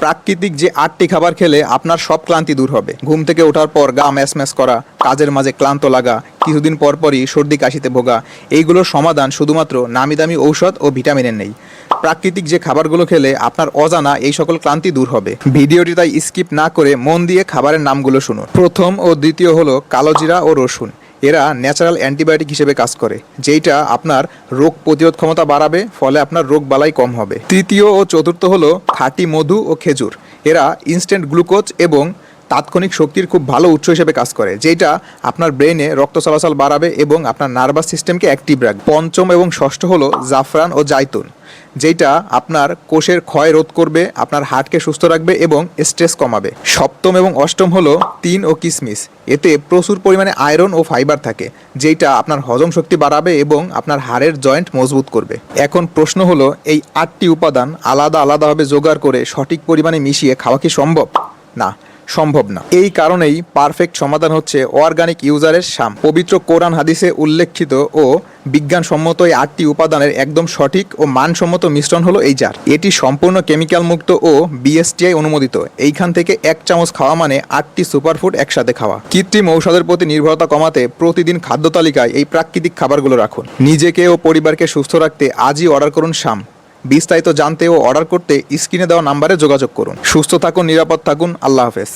প্রাকৃতিক যে 8টি খাবার খেলে আপনার সব ক্লান্তি দূর হবে। ঘুম থেকে ওঠার পর গা ম্যাচম্যাচ করা, কাজের মাঝে ক্লান্ত লাগা, কিছুদিন পরপরই সর্দি কাশিতে ভোগা, এইগুলোর সমাধান শুধুমাত্র নামি দামি ঔষধ ও ভিটামিনের নেই। প্রাকৃতিক যে খাবারগুলো খেলে আপনার অজানা এই সকল ক্লান্তি দূর হবে। ভিডিওটি তাই স্কিপ না করে মন দিয়ে খাবারের নামগুলো শুনুন। প্রথম ও দ্বিতীয় হলো কালোজিরা ও রসুন। এরা ন্যাচারাল অ্যান্টিবায়োটিক হিসেবে কাজ করে, যেইটা আপনার রোগ প্রতিরোধ ক্ষমতা বাড়াবে, ফলে আপনার রোগ বালাই কম হবে। তৃতীয় ও চতুর্থ হলো খাঁটি মধু ও খেজুর। এরা ইনস্ট্যান্ট গ্লুকোজ এবং তাৎক্ষণিক শক্তির খুব ভালো উৎস হিসেবে কাজ করে, যেটা আপনার ব্রেনে রক্ত চলাচল বাড়াবে এবং আপনার নার্ভাস সিস্টেমকে অ্যাক্টিভ রাখবে। পঞ্চম এবং ষষ্ঠ হলো জাফরান ও জাইতুন, যেটা আপনার কোষের ক্ষয় রোধ করবে, আপনার হার্টকে সুস্থ রাখবে এবং স্ট্রেস কমাবে। সপ্তম এবং অষ্টম হলো তিন ও কিশমিশ। এতে প্রচুর পরিমাণে আয়রন ও ফাইবার থাকে, যেটা আপনার হজম শক্তি বাড়াবে এবং আপনার হাড়ের জয়েন্ট মজবুত করবে। এখন প্রশ্ন হলো, এই 8টি উপাদান আলাদা আলাদাভাবে জোগাড় করে সঠিক পরিমাণে মিশিয়ে খাওয়া কি সম্ভব? না, সম্ভব না। এই কারণেই পারফেক্ট সমাধান হচ্ছে অর্গানিক ইউজারের শাম। পবিত্র কোরআন হাদিসে উল্লেখিত ও বিজ্ঞানসম্মত এই 8টি উপাদানের একদম সঠিক ও মানসম্মত মিশ্রণ হলো এই জার। এটি সম্পূর্ণ কেমিক্যাল মুক্ত ও বিএসটিআই অনুমোদিত। এইখান থেকে 1 চামচ খাওয়া মানে 8টি সুপারফুড একসাথে খাওয়া। কৃত্রিম ঔষধের প্রতি নির্ভরতা কমাতে প্রতিদিন খাদ্য তালিকায় এই প্রাকৃতিক খাবারগুলো রাখুন। নিজেকে ও পরিবারকে সুস্থ রাখতে আজই অর্ডার করুন শাম। বিস্তারিত জানতে ও অর্ডার করতে স্ক্রিনে দেওয়া নাম্বারে যোগাযোগ করুন। সুস্থ থাকুন, নিরাপদ থাকুন। আল্লাহ হাফেজ।